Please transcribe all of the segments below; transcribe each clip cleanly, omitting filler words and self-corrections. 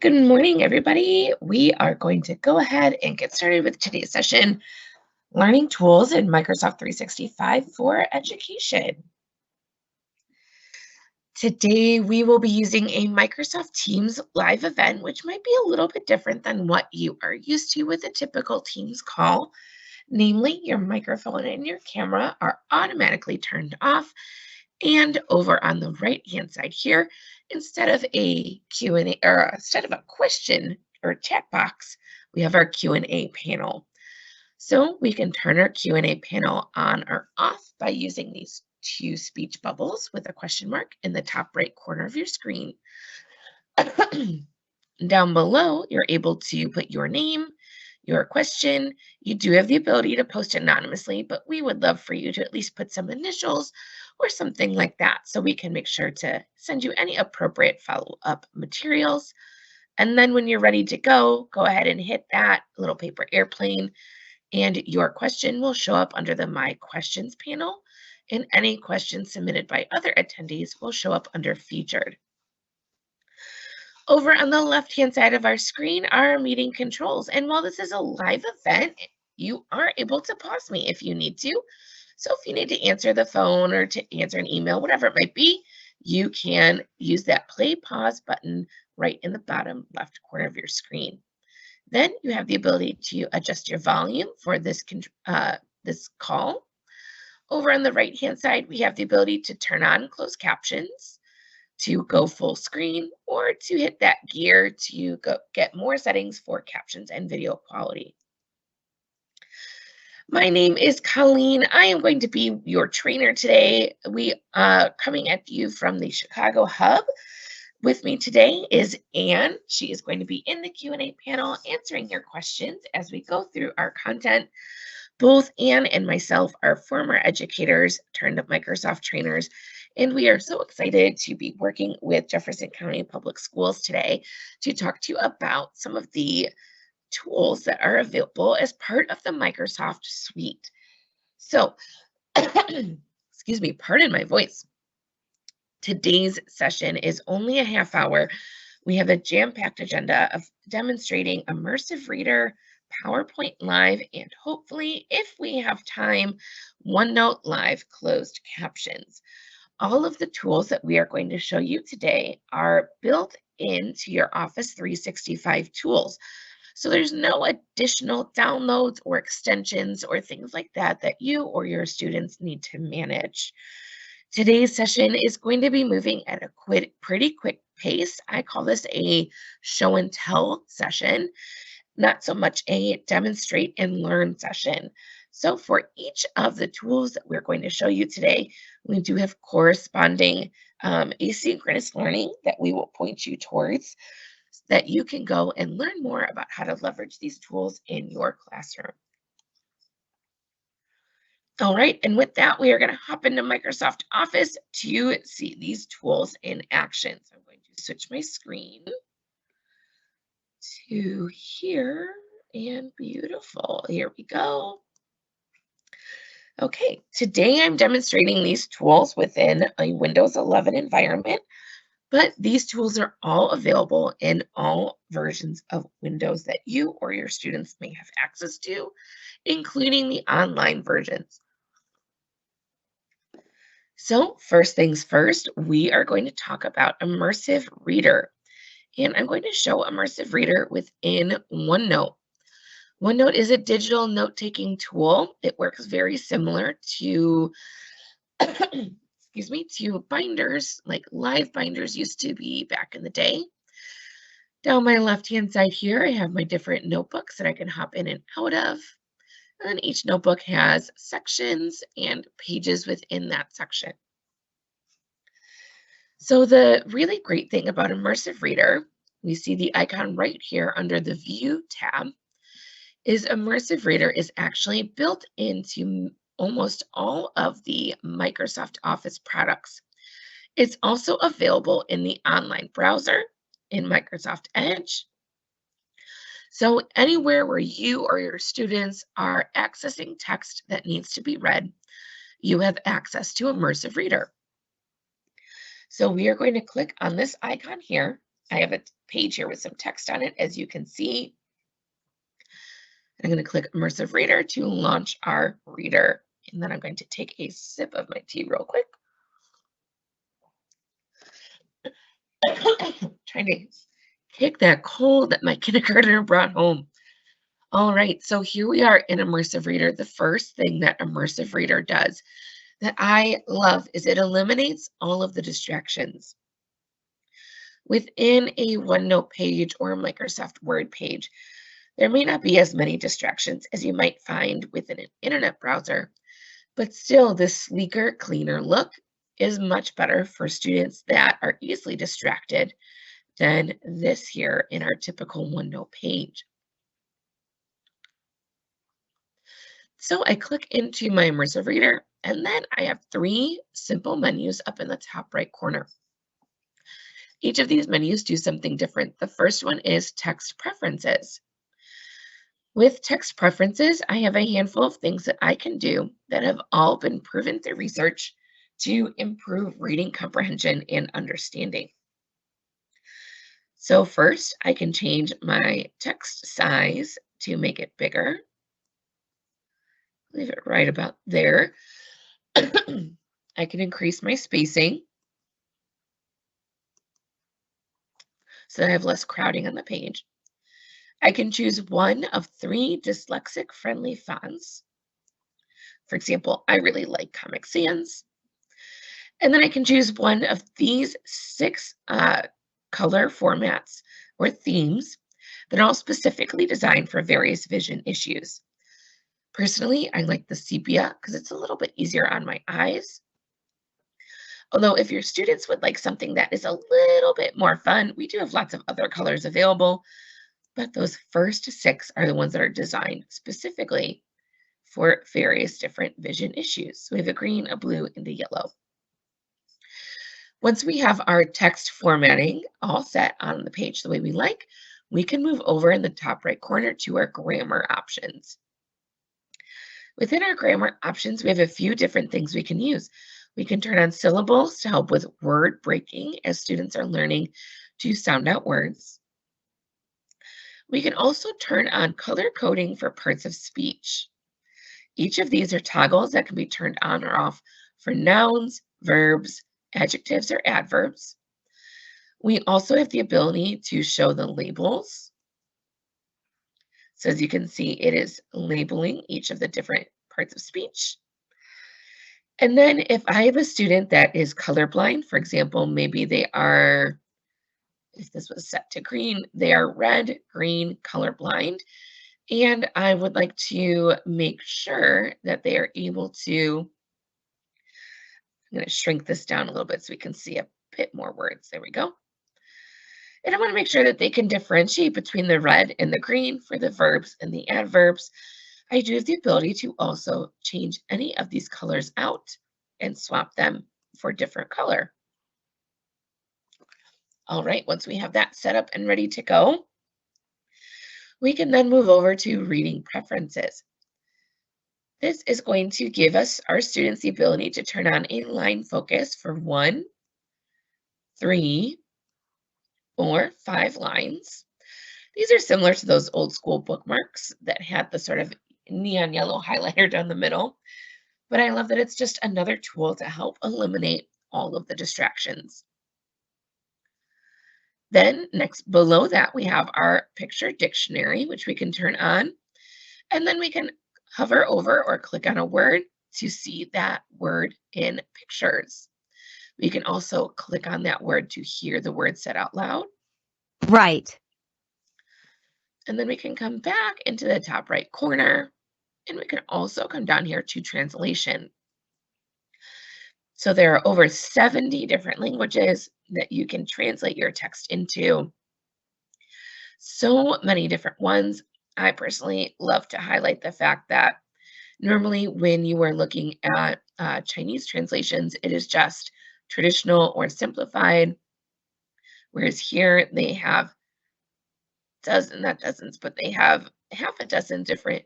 Good morning, everybody. We are going to go ahead and get started with today's session, Learning Tools in Microsoft 365 for Education. Today, we will be using a Microsoft Teams live event, which might be a little bit different than what you are used to with a typical Teams call. Namely, your microphone and your camera are automatically turned off. And over on the right-hand side here, instead of a Q&A or instead of a question or chat box, we have our Q&A panel. So we can turn our Q&A panel on or off by using these two speech bubbles with a question mark in the top right corner of your screen. Down below, you're able to put your name, your question. You do have the ability to post anonymously, but we would love for you to at least put some initials or something like that so we can make sure to send you any appropriate follow-up materials. And then when you're ready to go ahead and hit that little paper airplane, and your question will show up under the My Questions panel, and any questions submitted by other attendees will show up under Featured. Over on the left-hand side of our screen are our meeting controls. And while this is a live event, you are able to pause me if you need to. So if you need to answer the phone or to answer an email, whatever it might be, you can use that play pause button right in the bottom left corner of your screen. Then you have the ability to adjust your volume for this call. Over on the right-hand side, we have the ability to turn on closed captions, to go full screen, or to hit that gear to get more settings for captions and video quality. My name is Colleen. I am going to be your trainer today. We are coming at you from the Chicago Hub. With me today is Anne. She is going to be in the Q&A panel answering your questions as we go through our content. Both Anne and myself are former educators turned Microsoft trainers, and we are so excited to be working with Jefferson County Public Schools today to talk to you about some of the tools that are available as part of the Microsoft suite. So, excuse me, pardon my voice. Today's session is only a half hour. We have a jam-packed agenda of demonstrating Immersive Reader, PowerPoint Live, and hopefully, if we have time, OneNote Live closed captions. All of the tools that we are going to show you today are built into your Office 365 tools. So there's no additional downloads or extensions or things like that that you or your students need to manage. Today's session is going to be moving at a pretty quick pace. I call this a show and tell session, not so much a demonstrate and learn session. So for each of the tools that we're going to show you today, we do have corresponding asynchronous learning that we will point you towards, so that you can go and learn more about how to leverage these tools in your classroom. All right, and with that, we are going to hop into Microsoft Office to see these tools in action. So I'm going to switch my screen to here, and beautiful. Here we go. Okay, today I'm demonstrating these tools within a Windows 11 environment, but these tools are all available in all versions of Windows that you or your students may have access to, including the online versions. So first things first, we are going to talk about Immersive Reader. And I'm going to show Immersive Reader within OneNote. OneNote is a digital note-taking tool. It works very similar to, excuse me, to binders, like live binders used to be back in the day. Down my left-hand side here, I have my different notebooks that I can hop in and out of. And each notebook has sections and pages within that section. So the really great thing about Immersive Reader, we see the icon right here under the View tab, is Immersive Reader is actually built into almost all of the Microsoft Office products. It's also available in the online browser, in Microsoft Edge. So anywhere where you or your students are accessing text that needs to be read, you have access to Immersive Reader. So we are going to click on this icon here, I have a page here with some text on it, as you can see. I'm going to click Immersive Reader to launch our reader. And then I'm going to take a sip of my tea real quick. Trying to kick that cold that my kindergartner brought home. All right, so here we are in Immersive Reader. The first thing that Immersive Reader does that I love is it eliminates all of the distractions. Within a OneNote page or a Microsoft Word page, there may not be as many distractions as you might find within an internet browser, but still this sleeker, cleaner look is much better for students that are easily distracted than this here in our typical OneNote page. So I click into my Immersive Reader, and then I have 3 simple menus up in the top right corner. Each of these menus do something different. The first one is Text Preferences. With Text Preferences, I have a handful of things that I can do that have all been proven through research to improve reading comprehension and understanding. So first, I can change my text size to make it bigger. Leave it right about there. I can increase my spacing so that I have less crowding on the page. I can choose one of 3 dyslexic-friendly fonts. For example, I really like Comic Sans. And then I can choose one of these 6 color formats or themes that are all specifically designed for various vision issues. Personally, I like the sepia because it's a little bit easier on my eyes. Although if your students would like something that is a little bit more fun, we do have lots of other colors available, but those first 6 are the ones that are designed specifically for various different vision issues. So we have a green, a blue, and a yellow. Once we have our text formatting all set on the page the way we like, we can move over in the top right corner to our grammar options. Within our grammar options, we have a few different things we can use. We can turn on syllables to help with word breaking as students are learning to sound out words. We can also turn on color coding for parts of speech. Each of these are toggles that can be turned on or off for nouns, verbs, adjectives, or adverbs. We also have the ability to show the labels. So as you can see, it is labeling each of the different parts of speech. And then if I have a student that is colorblind, for example, maybe they are, if this was set to green, they are red, green, colorblind. And I would like to make sure that they are able to, I'm going to shrink this down a little bit so we can see a bit more words. There we go. And I want to make sure that they can differentiate between the red and the green for the verbs and the adverbs. I do have the ability to also change any of these colors out and swap them for different color. All right, once we have that set up and ready to go, we can then move over to reading preferences. This is going to give us, our students, the ability to turn on a line focus for 1, 3, or 5 lines. These are similar to those old school bookmarks that had the sort of neon yellow highlighter down the middle, but I love that it's just another tool to help eliminate all of the distractions. Then next below that, we have our picture dictionary, which we can turn on, and then we can hover over or click on a word to see that word in pictures. We can also click on that word to hear the word said out loud. Right. And then we can come back into the top right corner, and we can also come down here to translation. So there are over 70 different languages that you can translate your text into. So many different ones. I personally love to highlight the fact that normally when you are looking at Chinese translations, it is just traditional or simplified, whereas here they have not dozens, but they have half a dozen different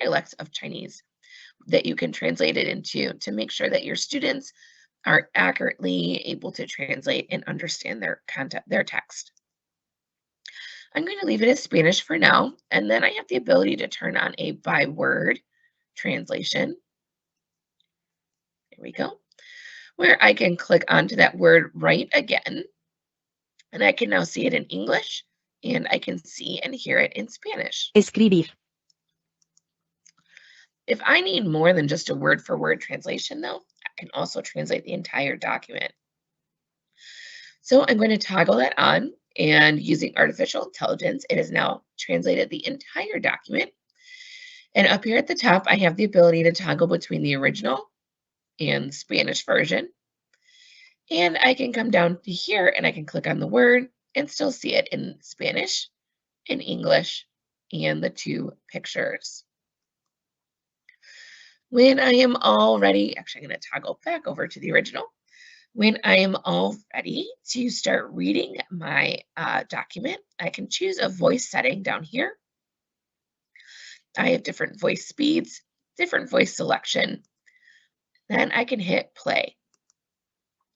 dialects of Chinese that you can translate it into to make sure that your students are accurately able to translate and understand their content, their text. I'm going to leave it as Spanish for now, and then I have the ability to turn on a by word translation. There we go, where I can click onto that word right again, and I can now see it in English, and I can see and hear it in Spanish. Escribir. If I need more than just a word-for-word translation, though, I can also translate the entire document. So I'm going to toggle that on, and using artificial intelligence, it has now translated the entire document. And up here at the top, I have the ability to toggle between the original and Spanish version. And I can come down to here and I can click on the word and still see it in Spanish, in English, and the two pictures. When I am all ready, actually I'm going to toggle back over to the original. When I am all ready to start reading my document, I can choose a voice setting down here. I have different voice speeds, different voice selection. Then I can hit play.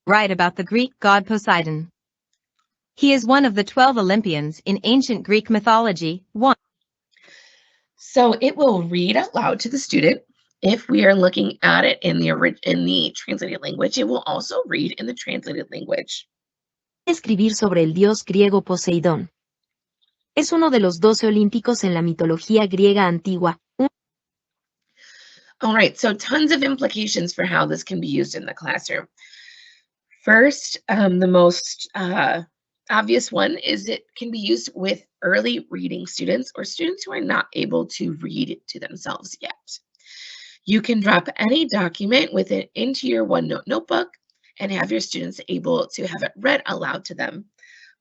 Write about the Greek god Poseidon. He is one of the 12 Olympians in ancient Greek mythology. 1. So it will read out loud to the student. If we are looking at it in the translated language, it will also read in the translated language. Escribir sobre el dios griego Poseidón. Es uno de los 12 olímpicos en la mitología griega antigua. All right, so tons of implications for how this can be used in the classroom. First, the most obvious one is it can be used with early reading students or students who are not able to read to themselves yet. You can drop any document with it into your OneNote notebook and have your students able to have it read aloud to them.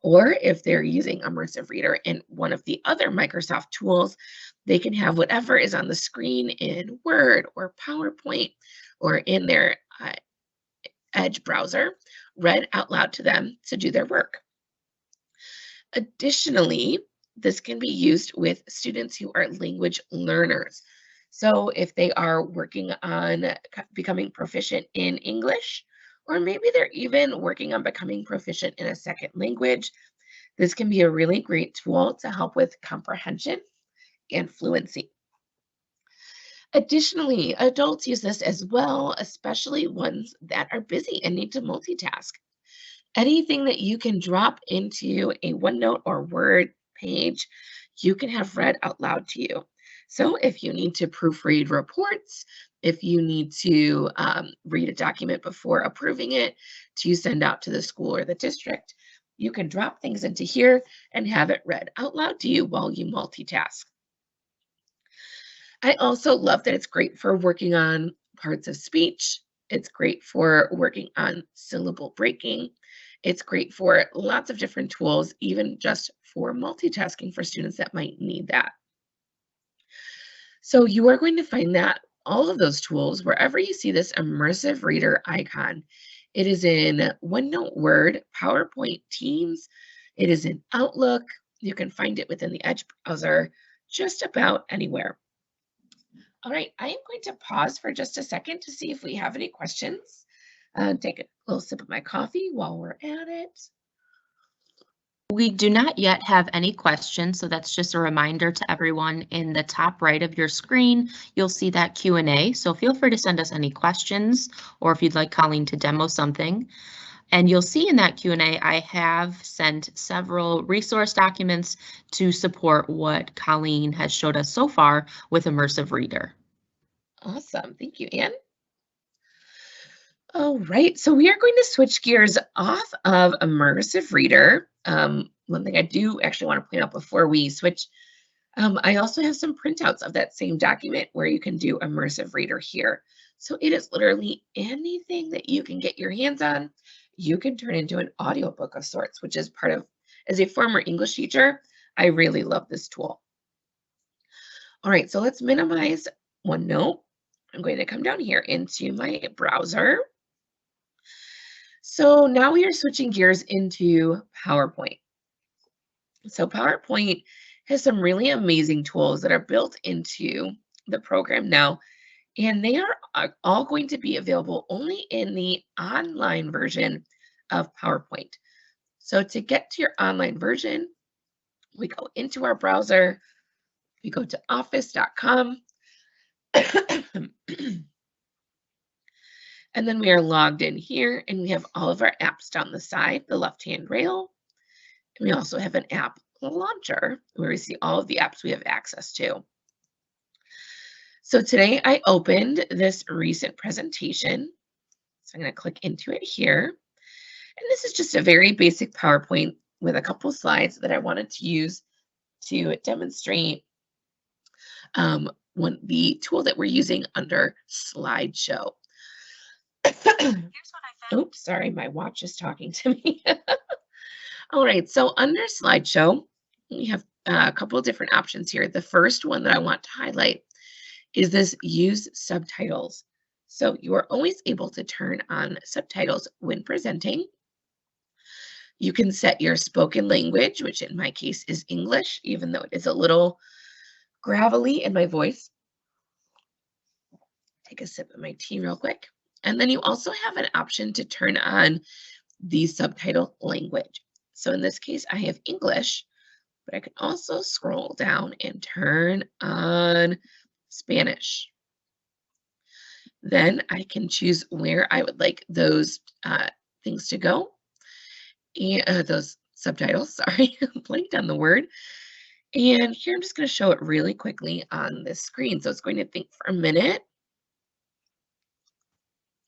Or if they're using Immersive Reader in one of the other Microsoft tools, they can have whatever is on the screen in Word or PowerPoint or in their Edge browser read out loud to them to do their work. Additionally, this can be used with students who are language learners. So if they are working on becoming proficient in English, or maybe they're even working on becoming proficient in a second language, this can be a really great tool to help with comprehension and fluency. Additionally, adults use this as well, especially ones that are busy and need to multitask. Anything that you can drop into a OneNote or Word page, you can have read out loud to you. So if you need to proofread reports, if you need to read a document before approving it to send out to the school or the district, you can drop things into here and have it read out loud to you while you multitask. I also love that it's great for working on parts of speech. It's great for working on syllable breaking. It's great for lots of different tools, even just for multitasking for students that might need that. So you are going to find that all of those tools, wherever you see this Immersive Reader icon, it is in OneNote, Word, PowerPoint, Teams. It is in Outlook. You can find it within the Edge browser, just about anywhere. All right, I am going to pause for just a second to see if we have any questions. Take a little sip of my coffee while we're at it. We do not yet have any questions, so that's just a reminder to everyone. In the top right of your screen, you'll see that Q&A, so feel free to send us any questions or if you'd like Colleen to demo something. And you'll see in that Q&A, I have sent several resource documents to support what Colleen has showed us so far with Immersive Reader. Awesome, thank you, Anne. All right, so we are going to switch gears off of Immersive Reader. One thing I do actually want to point out before we switch, I also have some printouts of that same document where you can do Immersive Reader here. So it is literally anything that you can get your hands on, you can turn into an audiobook of sorts, which is part of, as a former English teacher, I really love this tool. All right, so let's minimize OneNote. I'm going to come down here into my browser. So now we are switching gears into PowerPoint. So PowerPoint has some really amazing tools that are built into the program now, and they are all going to be available only in the online version of PowerPoint. So to get to your online version, We go into our browser, we go to office.com, and then we are logged in here, and we have all of our apps down the side, the left-hand rail. And we also have an app launcher where we see all of the apps we have access to. So today I opened this recent presentation. So I'm going to click into it here. And this is just a very basic PowerPoint with a couple slides that I wanted to use to demonstrate the tool that we're using under slideshow. Oops, sorry, my watch is talking to me. All right, so under slideshow, we have a couple of different options here. The first one that I want to highlight is this use subtitles. So you are always able to turn on subtitles when presenting. You can set your spoken language, which in my case is English, even though it is a little gravelly in my voice. Take a sip of my tea real quick. And then you also have an option to turn on the subtitle language. So in this case, I have English, but I can also scroll down and turn on Spanish. Then I can choose where I would like those things to go. And those subtitles, sorry, blanked on the word. And here I'm just going to show it really quickly on this screen. So it's going to think for a minute.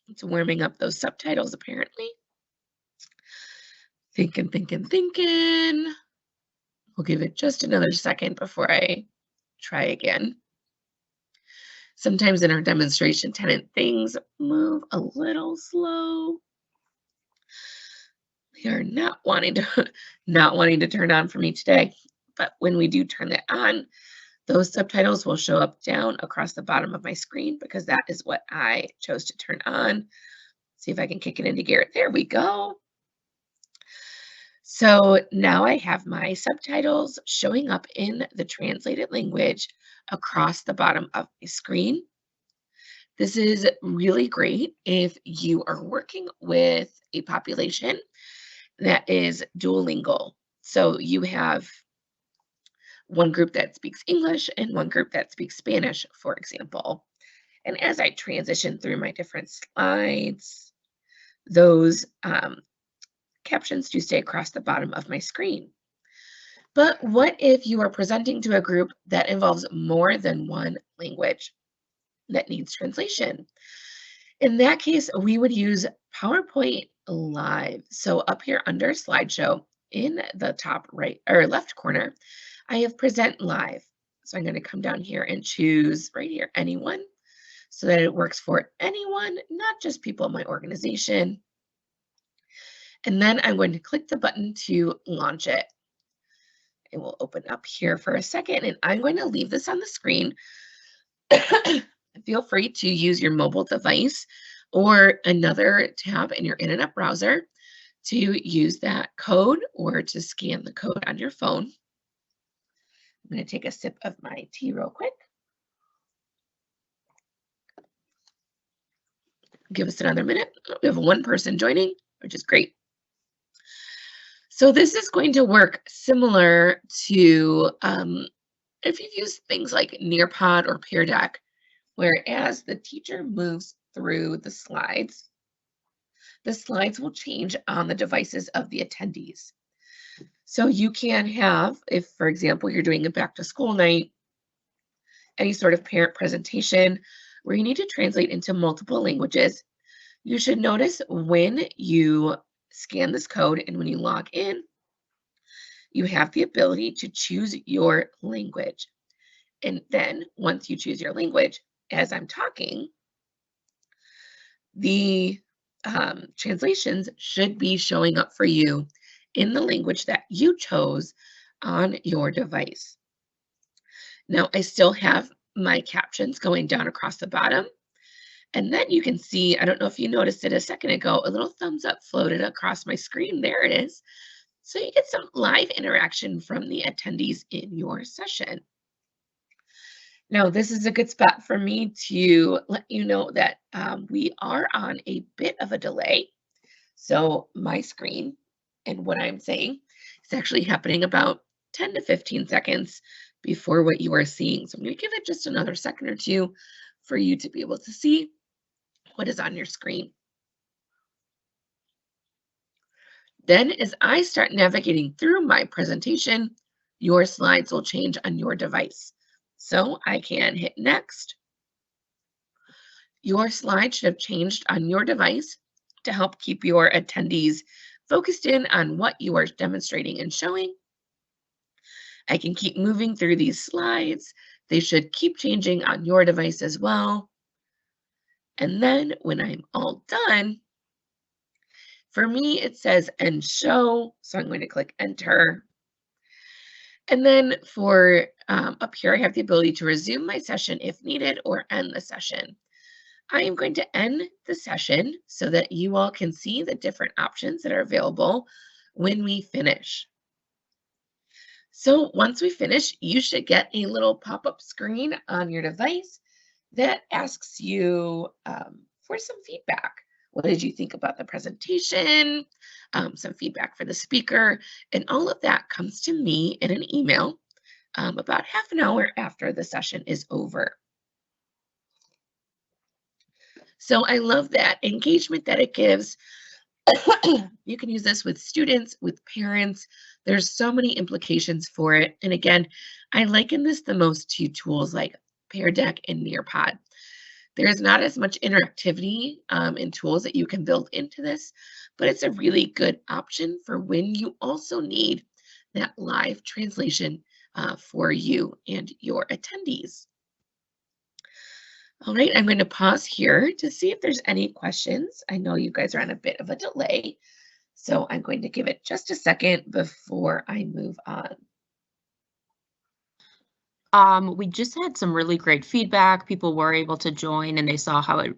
It's warming up those subtitles apparently. Thinking. We'll give it just another second before I try again. Sometimes in our demonstration tenant, things move a little slow. They are not wanting to turn on for me today. But when we do turn that on, those subtitles will show up down across the bottom of my screen because that is what I chose to turn on. See if I can kick it into gear. There we go. So now I have my subtitles showing up in the translated language across the bottom of my screen. This is really great if you are working with a population that is duolingual. So you have one group that speaks English and one group that speaks Spanish, for example. And as I transition through my different slides, those captions do stay across the bottom of my screen. But what if you are presenting to a group that involves more than one language that needs translation? In that case, we would use PowerPoint Live. So up here under slideshow in the top right or left corner, I have present live. So I'm going to come down here and choose right here, anyone, so that it works for anyone, not just people in my organization. And then I'm going to click the button to launch it. It will open up here for a second, and I'm going to leave this on the screen. Feel free to use your mobile device or another tab in your internet browser to use that code or to scan the code on your phone. I'm going to take a sip of my tea real quick. Give us another minute. We have one person joining, which is great. So this is going to work similar to if you've used things like Nearpod or Peer Deck, where as the teacher moves through the slides will change on the devices of the attendees. So you can have, if for example, you're doing a back to school night, any sort of parent presentation where you need to translate into multiple languages, you should notice when you scan this code and when you log in, you have the ability to choose your language. And then once you choose your language, as I'm talking, the translations should be showing up for you in the language that you chose on your device. Now, I still have my captions going down across the bottom. And then you can see, I don't know if you noticed it a second ago, a little thumbs up floated across my screen. There it is. So you get some live interaction from the attendees in your session. Now, this is a good spot for me to let you know that we are on a bit of a delay. So my screen and what I'm saying is actually happening about 10 to 15 seconds before what you are seeing. So I'm going to give it just another second or two for you to be able to see what is on your screen. Then as I start navigating through my presentation, your slides will change on your device. So I can hit next. Your slide should have changed on your device to help keep your attendees focused in on what you are demonstrating and showing. I can keep moving through these slides. They should keep changing on your device as well. And then when I'm all done, for me, it says end show. So I'm going to click enter. And then for up here, I have the ability to resume my session if needed or end the session. I am going to end the session so that you all can see the different options that are available when we finish. So once we finish, you should get a little pop-up screen on your device that asks you for some feedback. What did you think about the presentation? Some feedback for the speaker, and all of that comes to me in an email about half an hour after the session is over. So I love that engagement that it gives. You can use this with students, with parents. There's so many implications for it. And again, I liken this the most to tools like Pear Deck and Nearpod. There's not as much interactivity in tools that you can build into this, but it's a really good option for when you also need that live translation for you and your attendees. All right, I'm going to pause here to see if there's any questions. I know you guys are on a bit of a delay, so I'm going to give it just a second before I move on. We just had some really great feedback. People were able to join and they saw how it,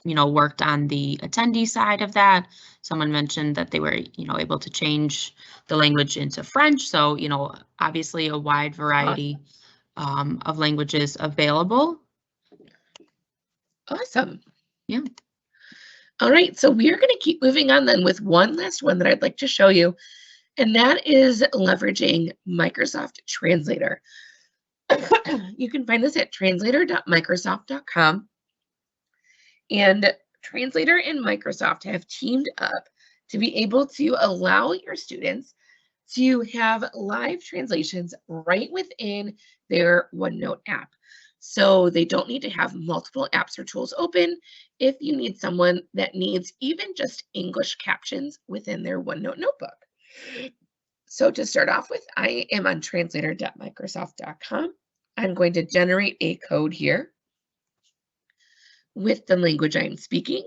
worked on the attendee side of that. Someone mentioned that they were, able to change the language into French. So, obviously a wide variety of languages available. Awesome. Yeah. All right, so we're going to keep moving on then with one last one that I'd like to show you, and that is leveraging Microsoft Translator. You can find this at translator.microsoft.com. And Translator and Microsoft have teamed up to be able to allow your students to have live translations right within their OneNote app. So they don't need to have multiple apps or tools open if you need someone that needs even just English captions within their OneNote notebook. So to start off with, I am on translator.microsoft.com. I'm going to generate a code here with the language I'm speaking.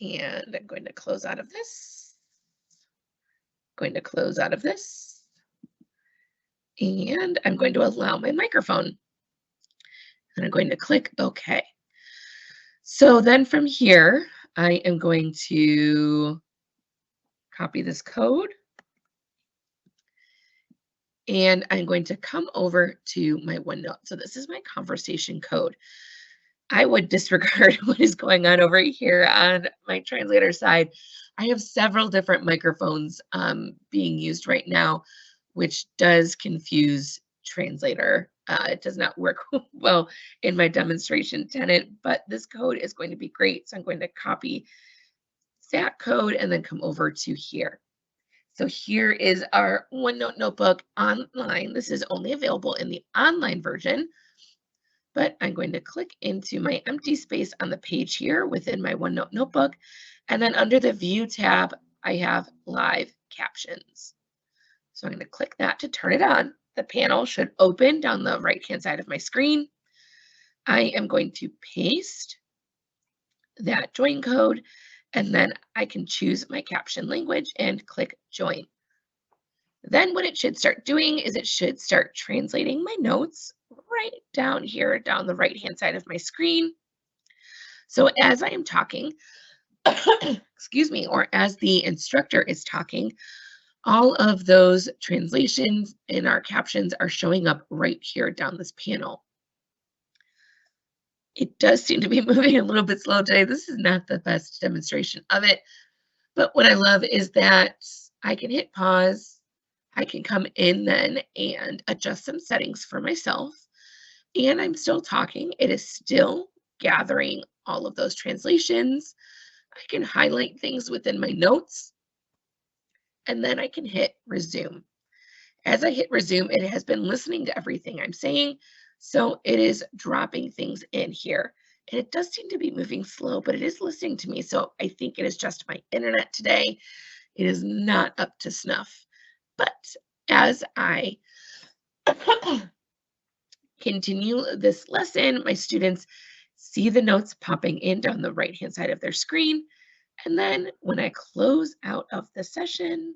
And I'm going to close out of this. Going to close out of this. And I'm going to allow my microphone. And I'm going to click OK. So then from here, I am going to copy this code. And I'm going to come over to my OneNote. So this is my conversation code. I would disregard what is going on over here on my translator side. I have several different microphones being used right now, which does confuse Translator. It does not work well in my demonstration tenant, but this code is going to be great. So I'm going to copy that code and then come over to here. So here is our OneNote notebook online. This is only available in the online version, but I'm going to click into my empty space on the page here within my OneNote notebook. And then under the View tab, I have Live Captions. So I'm going to click that to turn it on. The panel should open down the right-hand side of my screen. I am going to paste that join code, and then I can choose my caption language and click Join. Then what it should start doing is it should start translating my notes right down here, down the right-hand side of my screen. So as I am talking, excuse me, or as the instructor is talking, all of those translations in our captions are showing up right here down this panel. It does seem to be moving a little bit slow today. This is not the best demonstration of it, but what I love is that I can hit pause. I can come in then and adjust some settings for myself. And I'm still talking. It is still gathering all of those translations. I can highlight things within my notes, and then I can hit resume. As I hit resume, it has been listening to everything I'm saying, so it is dropping things in here. And it does seem to be moving slow, but it is listening to me, so I think it is just my internet today. It is not up to snuff. But as I continue this lesson, my students see the notes popping in down the right-hand side of their screen. And then when I close out of the session,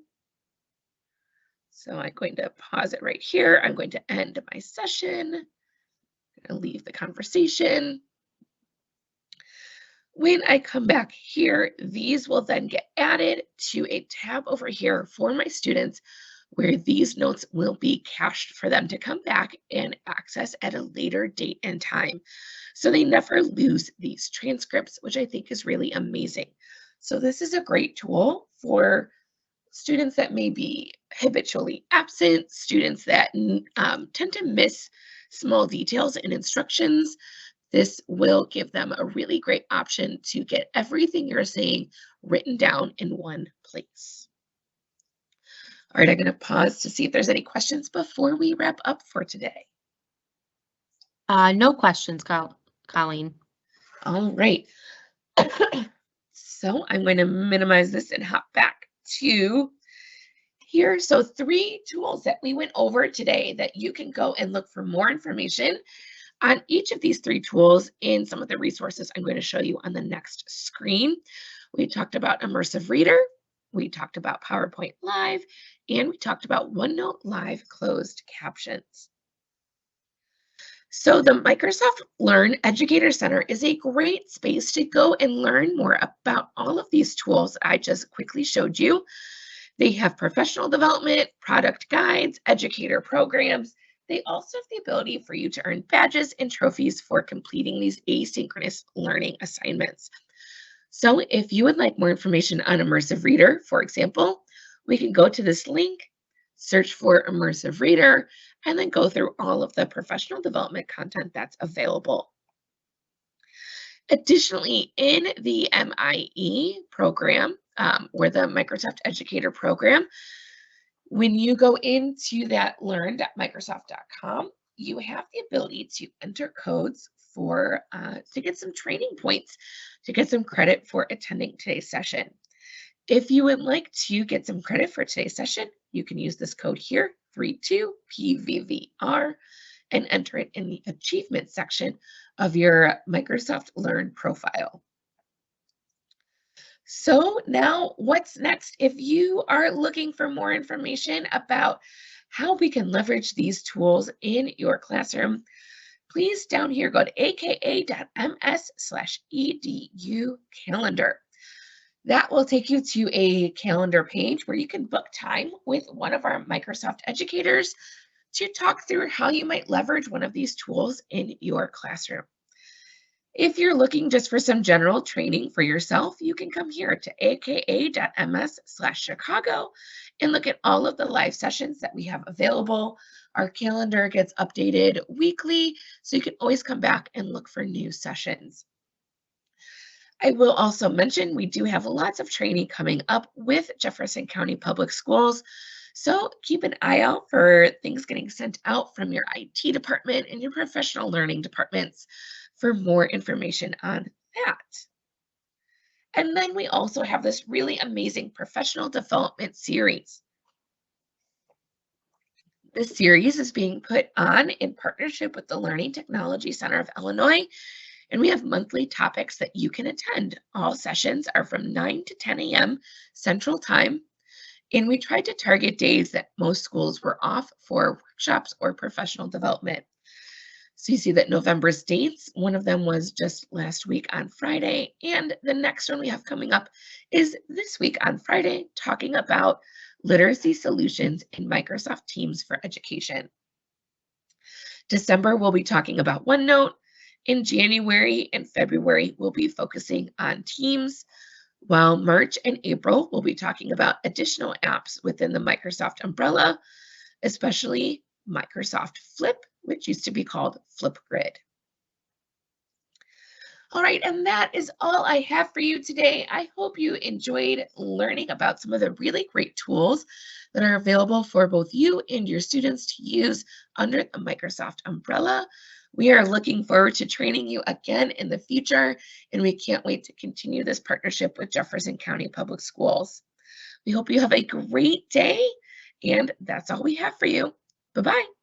so I'm going to pause it right here. I'm going to end my session. I'm going to leave the conversation. When I come back here, these will then get added to a tab over here for my students where these notes will be cached for them to come back and access at a later date and time. So they never lose these transcripts, which I think is really amazing. So this is a great tool for students that may be habitually absent, students that tend to miss small details in instructions. This will give them a really great option to get everything you're saying written down in one place. All right, I'm going to pause to see if there's any questions before we wrap up for today. No questions, Colleen. All right. So I'm going to minimize this and hop back to here. So 3 tools that we went over today that you can go and look for more information on each of these 3 tools in some of the resources I'm going to show you on the next screen. We talked about Immersive Reader, we talked about PowerPoint Live, and we talked about OneNote Live closed captions. So the Microsoft Learn Educator Center is a great space to go and learn more about all of these tools I just quickly showed you. They have professional development, product guides, educator programs. They also have the ability for you to earn badges and trophies for completing these asynchronous learning assignments. So if you would like more information on Immersive Reader, for example, we can go to this link, search for Immersive Reader, and then go through all of the professional development content that's available. Additionally, in the MIE program, or the Microsoft Educator program, when you go into that learn.microsoft.com, you have the ability to enter codes for to get some training points, to get some credit for attending today's session. If you would like to get some credit for today's session, you can use this code here, 32PVVR, and enter it in the achievement section of your Microsoft Learn profile. So now what's next? If you are looking for more information about how we can leverage these tools in your classroom, please down here go to aka.ms/edu calendar. That will take you to a calendar page where you can book time with one of our Microsoft educators to talk through how you might leverage one of these tools in your classroom. If you're looking just for some general training for yourself, you can come here to aka.ms/Chicago and look at all of the live sessions that we have available. Our calendar gets updated weekly, so you can always come back and look for new sessions. I will also mention we do have lots of training coming up with Jefferson County Public Schools. So keep an eye out for things getting sent out from your IT department and your professional learning departments for more information on that. And then we also have this really amazing professional development series. This series is being put on in partnership with the Learning Technology Center of Illinois, and we have monthly topics that you can attend. All sessions are from 9 to 10 a.m. Central Time, and we tried to target days that most schools were off for workshops or professional development. So you see that November's dates, one of them was just last week on Friday, and the next one we have coming up is this week on Friday, talking about literacy solutions in Microsoft Teams for Education. December, we'll be talking about OneNote. In January and February, we'll be focusing on Teams. while March and April will be talking about additional apps within the Microsoft umbrella, especially Microsoft Flip, which used to be called Flipgrid. All right, and that is all I have for you today. I hope you enjoyed learning about some of the really great tools that are available for both you and your students to use under the Microsoft umbrella. We are looking forward to training you again in the future, and we can't wait to continue this partnership with Jefferson County Public Schools. We hope you have a great day, and that's all we have for you. Bye-bye.